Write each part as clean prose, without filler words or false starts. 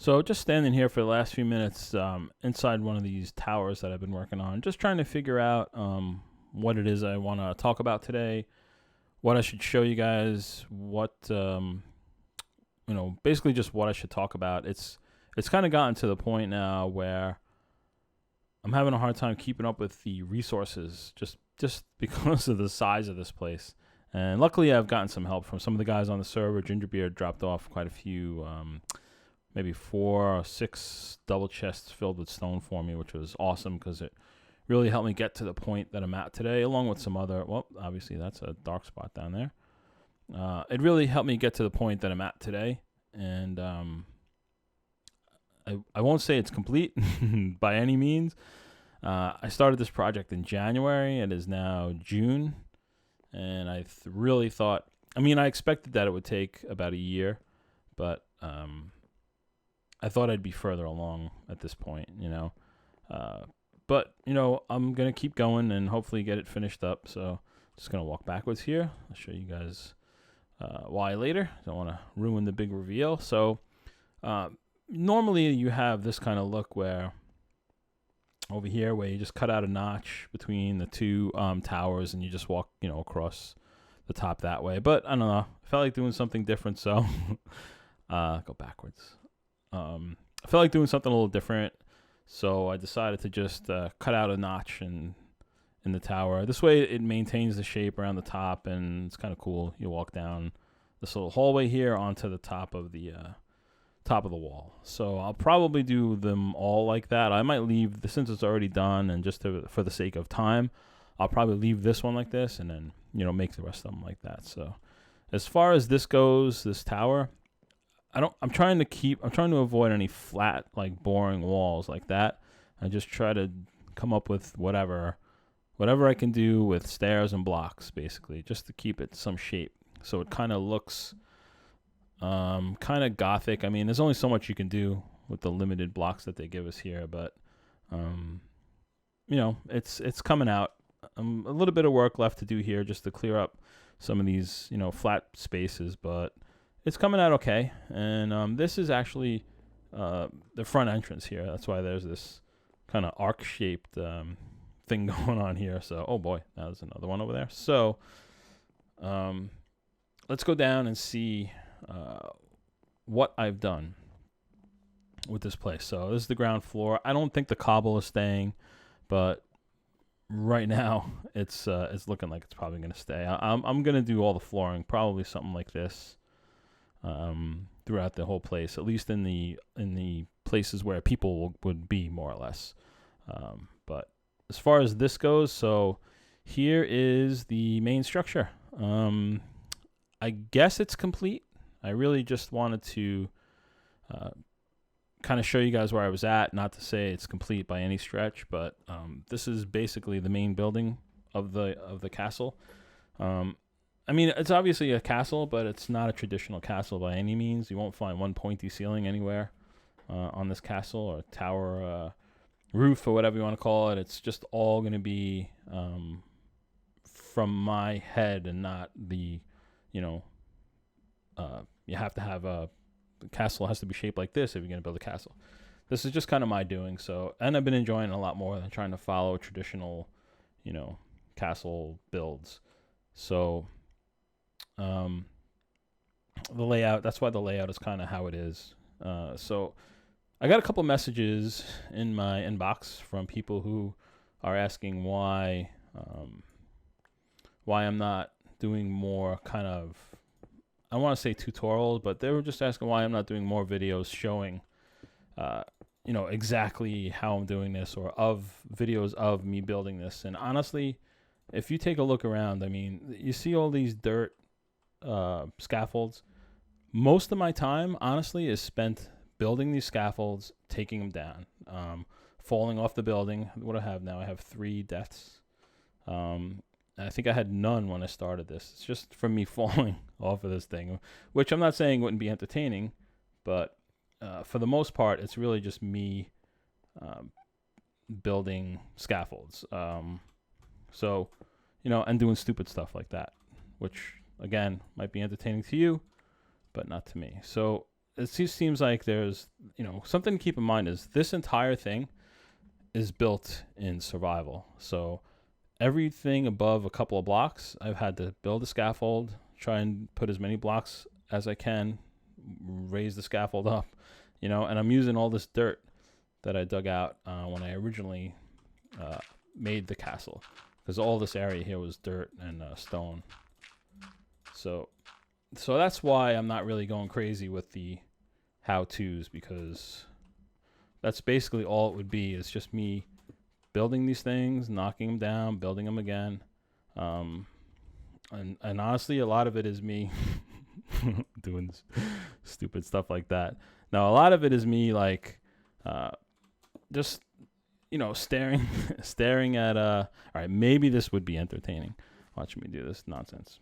So just standing here for the last few minutes inside one of these towers that I've been working on, just trying to figure out what it is I want to talk about today, what I should show you guys, what basically just what I should talk about. It's kind of gotten to the point now where I'm having a hard time keeping up with the resources just because of the size of this place. And luckily, I've gotten some help from some of the guys on the server. Gingerbeard dropped off quite a few. Maybe 4 or 6 double chests filled with stone for me, which was awesome because it really helped me get to the point that I'm at today, along with some other, well, obviously that's a dark spot down there. It really helped me get to the point that I'm at today, and I won't say it's complete by any means. I started this project in January. It is now June, and I really thought, I expected that it would take about a year, but I thought I'd be further along at this point, but, I'm going to keep going and hopefully get it finished up. So just going to walk backwards here. I'll show you guys why later. Don't want to ruin the big reveal. So normally you have this kind of look where over here where you just cut out a notch between the two towers and you just walk, across the top that way. But I don't know. I felt like doing something different, so go backwards. I felt like doing something a little different, so I decided to just cut out a notch in the tower. This way it maintains the shape around the top, and it's kind of cool. You walk down this little hallway here onto the top of the wall. So I'll probably do them all like that. I might leave, since it's already done, and just for the sake of time, I'll probably leave this one like this, and then make the rest of them like that. So as far as this goes, this tower, I'm trying to avoid any flat, like boring walls like that. I just try to come up with whatever I can do with stairs and blocks, basically, just to keep it some shape. So it kind of looks kind of gothic. There's only so much you can do with the limited blocks that they give us here, but it's coming out. A little bit of work left to do here just to clear up some of these, flat spaces, but it's coming out okay. And this is actually the front entrance here. That's why there's this kind of arc-shaped thing going on here. So, oh boy, now there's another one over there. So let's go down and see what I've done with this place. So this is the ground floor. I don't think the cobble is staying, but right now it's looking like it's probably going to stay. I'm going to do all the flooring, probably something like this. Throughout the whole place, at least in the places where people would be, more or less. But as far as this goes, so here is the main structure. I guess it's complete. I really just wanted to kind of show you guys where I was at, not to say it's complete by any stretch, but this is basically the main building of the castle. It's obviously a castle, but it's not a traditional castle by any means. You won't find one pointy ceiling anywhere on this castle, or tower roof, or whatever you want to call it. It's just all going to be from my head, and not the, you have to have the castle has to be shaped like this if you're going to build a castle. This is just kind of my doing. So, and I've been enjoying it a lot more than trying to follow traditional, castle builds. So the layout, that's why the layout is kind of how it is. So I got a couple messages in my inbox from people who are asking why I'm not doing more kind of, I want to say tutorials, but they were just asking why I'm not doing more videos showing exactly how I'm doing this, or of videos of me building this. And honestly, if you take a look around, you see all these dirt scaffolds. Most of my time, honestly, is spent building these scaffolds, taking them down, falling off the building. What do I have now? I have 3 deaths. I think I had none when I started this. It's just from me falling off of this thing, which I'm not saying wouldn't be entertaining, but for the most part, it's really just me building scaffolds. So, and doing stupid stuff like that, which, again, might be entertaining to you, but not to me. So it seems like there's, something to keep in mind is this entire thing is built in survival. So everything above a couple of blocks, I've had to build a scaffold, try and put as many blocks as I can, raise the scaffold up, and I'm using all this dirt that I dug out when I originally made the castle, because all this area here was dirt and stone. So that's why I'm not really going crazy with the how-tos, because that's basically all it would be. It's just me building these things, knocking them down, building them again. And honestly, a lot of it is me doing stupid stuff like that. Now, a lot of it is me like just staring at all right, maybe this would be entertaining watching me do this nonsense.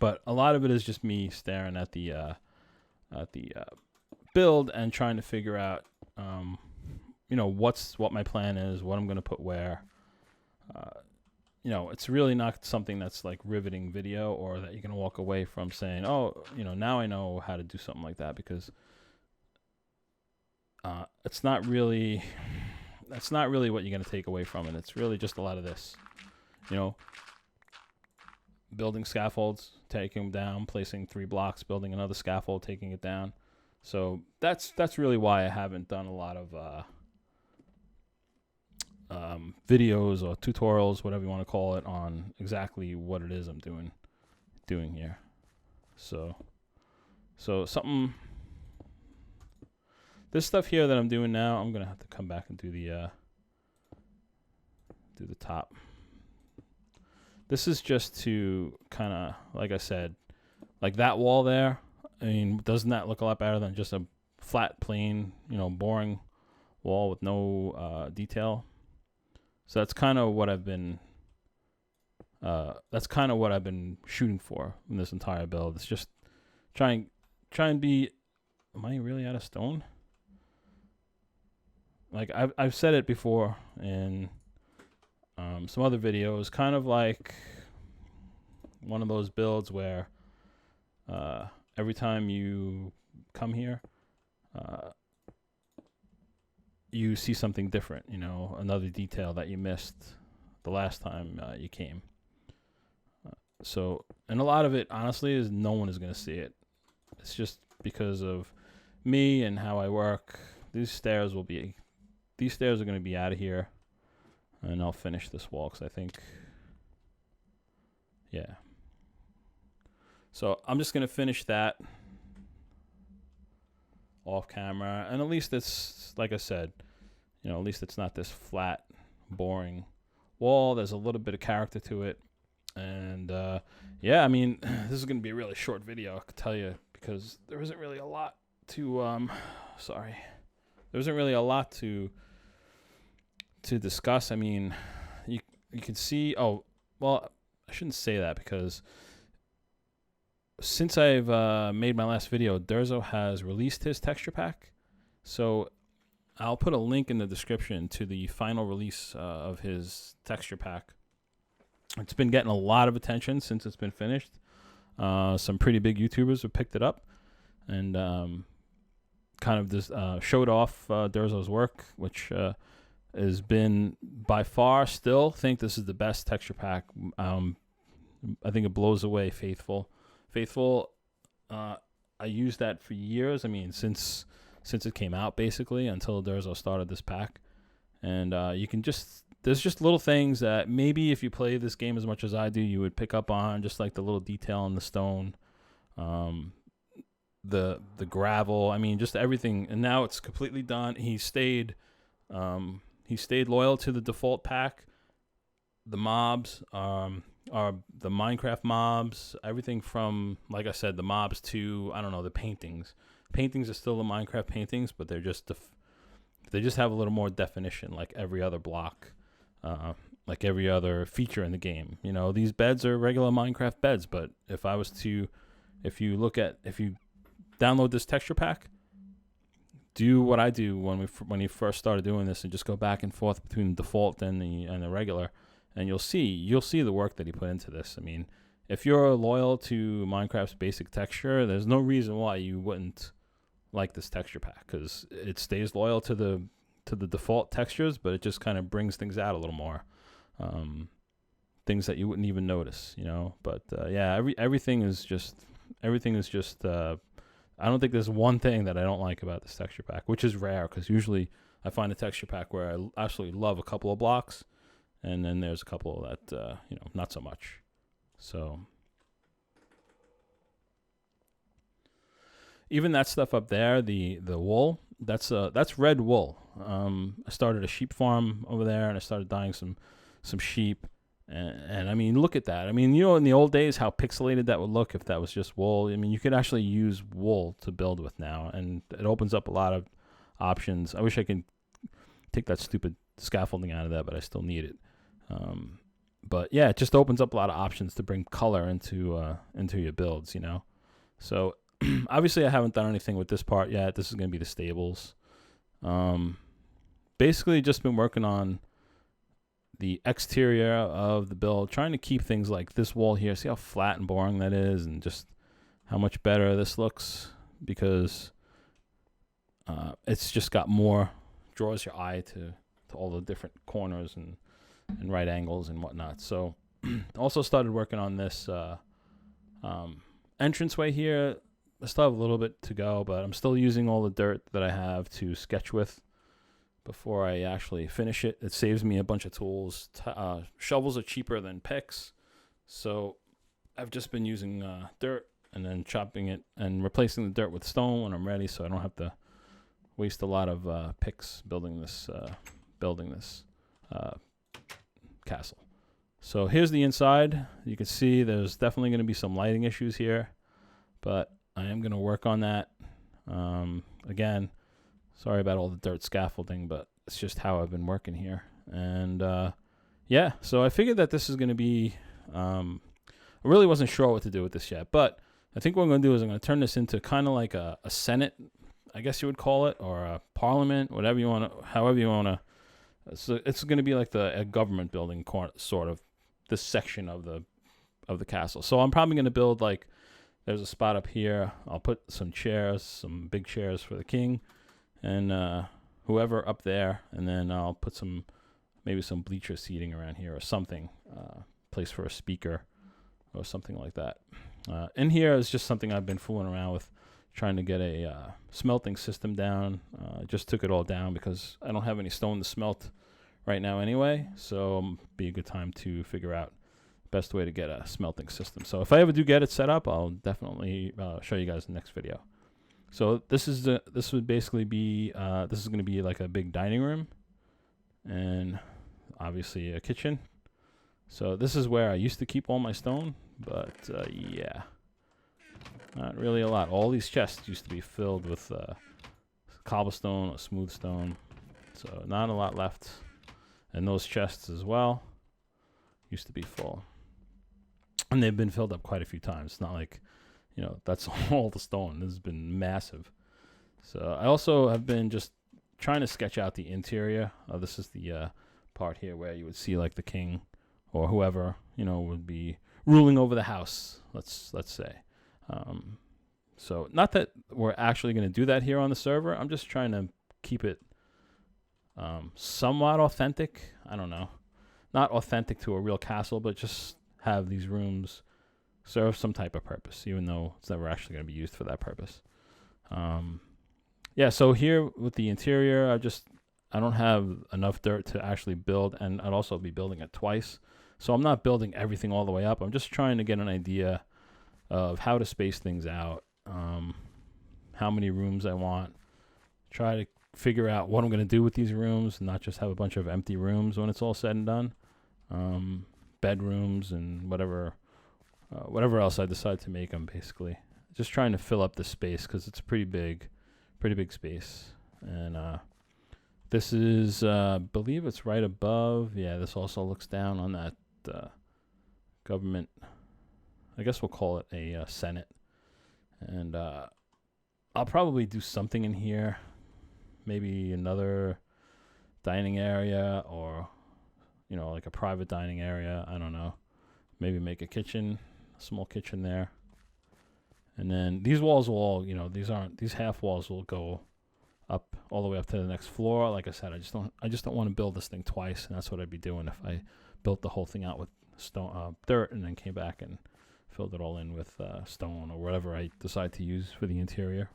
But a lot of it is just me staring at the build and trying to figure out what my plan is, what I'm going to put where. It's really not something that's like riveting video, or that you're going to walk away from saying, oh, now I know how to do something like that, because that's not really what you're going to take away from it. It's really just a lot of this, building scaffolds, taking them down, placing 3 blocks, building another scaffold, taking it down. So that's really why I haven't done a lot of videos or tutorials, whatever you want to call it, on exactly what it is I'm doing here. So something, this stuff here that I'm doing now, I'm gonna have to come back and do the top. This is just to kind of, like I said, like that wall there. I mean, doesn't that look a lot better than just a flat, plain, boring wall with no detail? So that's kind of what I've been. That's kind of what I've been shooting for in this entire build. It's just try and be. Am I really out of stone? Like I've said it before in some other videos, kind of like one of those builds where every time you come here, you see something different, another detail that you missed the last time you came. And a lot of it, honestly, is no one is going to see it. It's just because of me and how I work. These stairs are going to be out of here, and I'll finish this wall because I think, yeah. So I'm just going to finish that off camera, and at least it's, like I said, at least it's not this flat, boring wall. There's a little bit of character to it, and yeah, I mean, this is going to be a really short video, I could tell you, because there isn't really a lot to there isn't really a lot to discuss. I mean, you can see, oh, well, I shouldn't say that, because since I've made my last video, Durzo has released his texture pack. So I'll put a link in the description to the final release of his texture pack. It's been getting a lot of attention since it's been finished. Some pretty big YouTubers have picked it up and kind of this showed off Durzo's work, which has been by far, still think this is the best texture pack. I think it blows away Faithful. I used that for years. I mean, since it came out, basically, until Durzo started this pack. And you can there's just little things that maybe if you play this game as much as I do, you would pick up on, just like the little detail on the stone, the gravel. I mean, just everything. And now it's completely done. He stayed loyal to the default pack. The mobs are the Minecraft mobs, everything from, like I said, the mobs to, I don't know, the paintings. Paintings are still the Minecraft paintings, but they just have a little more definition, like every other block, like every other feature in the game. These beds are regular Minecraft beds, but if you download this texture pack, do what I do when you first started doing this, and just go back and forth between the default and the regular. And you'll see the work that he put into this. I mean, if you're loyal to Minecraft's basic texture, there's no reason why you wouldn't like this texture pack because it stays loyal to the default textures, but it just kind of brings things out a little more, things that you wouldn't even notice, you know. But yeah, everything is just I don't think there's one thing that I don't like about this texture pack, which is rare because usually I find a texture pack where I absolutely love a couple of blocks, and then there's a couple that you know, not so much. So even that stuff up there, the wool, that's red wool. I started a sheep farm over there, and I started dyeing some sheep. And I mean, look at that. I mean, you know, in the old days, how pixelated that would look if that was just wool. I mean, you could actually use wool to build with now, and it opens up a lot of options. I wish I could take that stupid scaffolding out of that, but I still need it. But yeah, it just opens up a lot of options to bring color into your builds, you know. So obviously, I haven't done anything with this part yet. This is going to be the stables. Basically, just been working on the exterior of the build, trying to keep things like this wall here. See how flat and boring that is, and just how much better this looks, because it's just got more, draws your eye to all the different corners and right angles and whatnot. So also started working on this entranceway here. I still have a little bit to go, but I'm still using all the dirt that I have to sketch with before I actually finish it. It saves me a bunch of tools. Shovels are cheaper than picks, so I've just been using dirt and then chopping it and replacing the dirt with stone when I'm ready, so I don't have to waste a lot of picks building this castle. So here's the inside. You can see there's definitely going to be some lighting issues here, but I am going to work on that. Again, sorry about all the dirt scaffolding, but it's just how I've been working here. And yeah, so I figured that this is going to be, I really wasn't sure what to do with this yet, but I think what I'm going to do is I'm going to turn this into kind of like a Senate, I guess you would call it, or a parliament, whatever you want to, however you want to. So it's going to be like a government building, sort of, this section of the castle. So I'm probably going to build, like, there's a spot up here. I'll put some chairs, some big chairs for the king, and whoever up there, and then I'll put maybe some bleacher seating around here or something, place for a speaker or something like that. In here is just something I've been fooling around with, trying to get a smelting system down. Just took it all down because I don't have any stone to smelt right now anyway, so be a good time to figure out the best way to get a smelting system. So if I ever do get it set up, I'll definitely show you guys in the next video. So this would basically be this is going to be like a big dining room, and obviously a kitchen. So this is where I used to keep all my stone, but yeah, not really a lot. All these chests used to be filled with cobblestone or smooth stone, so not a lot left. And those chests as well used to be full, and they've been filled up quite a few times. It's not like, you know, that's all the stone. This has been massive. So I also have been just trying to sketch out the interior. This is the part here where you would see like the king or whoever, you know, would be ruling over the house, let's say. So not that we're actually going to do that here on the server. I'm just trying to keep it somewhat authentic. I don't know. Not authentic to a real castle, but just have these rooms serve some type of purpose, even though it's never actually going to be used for that purpose. Yeah, so here with the interior, I don't have enough dirt to actually build, and I'd also be building it twice. So I'm not building everything all the way up. I'm just trying to get an idea of how to space things out, how many rooms I want, try to figure out what I'm going to do with these rooms, and not just have a bunch of empty rooms when it's all said and done. Bedrooms and whatever else I decide to make them, basically. Just trying to fill up the space because it's a pretty big space. And this is, believe it's right above. Yeah, this also looks down on that government. I guess we'll call it a Senate. And I'll probably do something in here. Maybe another dining area, or, you know, like a private dining area. I don't know. Maybe make a kitchen, a small kitchen there. And then these walls will all, these half walls will go up all the way up to the next floor. Like I said, I just don't want to build this thing twice, and that's what I'd be doing if I built the whole thing out with stone, dirt, and then came back and filled it all in with stone or whatever I decide to use for the interior.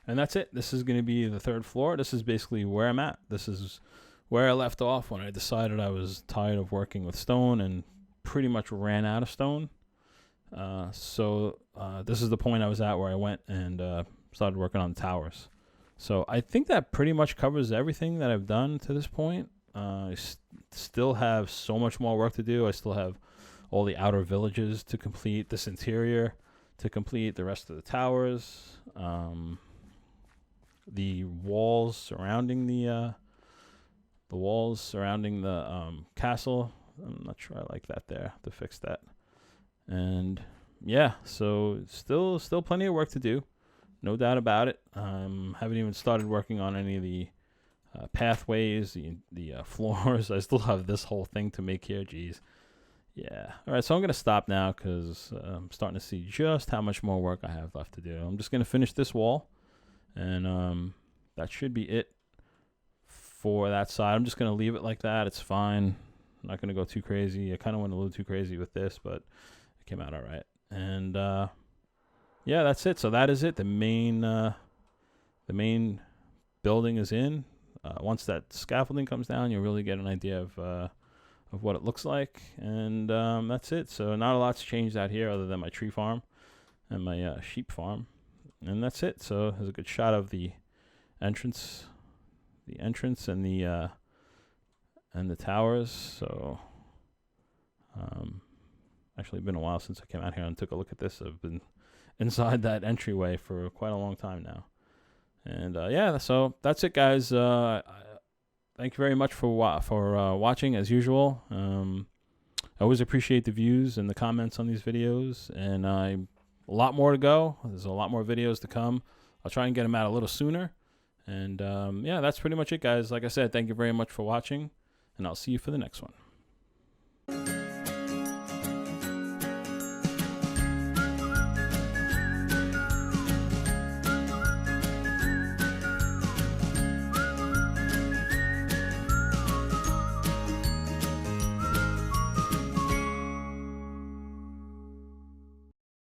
And that's it. This is going to be the 3rd floor. This is basically where I'm at. This is where I left off when I decided I was tired of working with stone and pretty much ran out of stone. So this is the point I was at where I went and started working on the towers. So I think that pretty much covers everything that I've done to this point. I still have so much more work to do. I still have all the outer villages to complete, this interior to complete, the rest of the towers, the walls surrounding the castle. I'm not sure I like that there. To fix that. And yeah, so still plenty of work to do, no doubt about it. Haven't even started working on any of the pathways, the floors. I still have this whole thing to make here. Jeez. Yeah. All right, so I'm going to stop now because I'm starting to see just how much more work I have left to do. I'm just going to finish this wall, and that should be it for that side. I'm just going to leave it like that. It's fine. I'm not going to go too crazy. I kind of went a little too crazy with this, but it came out all right. And yeah, that's it. So that is it. The main building is in. Once that scaffolding comes down, you'll really get an idea of what it looks like. And that's it. So not a lot's changed out here other than my tree farm and my sheep farm. And that's it. So there's a good shot of the entrance and the towers. So actually been a while since I came out here and took a look at this. I've been inside that entryway for quite a long time now. And yeah, so that's it, guys. Thank you very much for watching as usual. I always appreciate the views and the comments on these videos, and a lot more to go. There's a lot more videos to come. I'll try and get them out a little sooner. And yeah, that's pretty much it, guys. Like I said, thank you very much for watching, and I'll see you for the next one.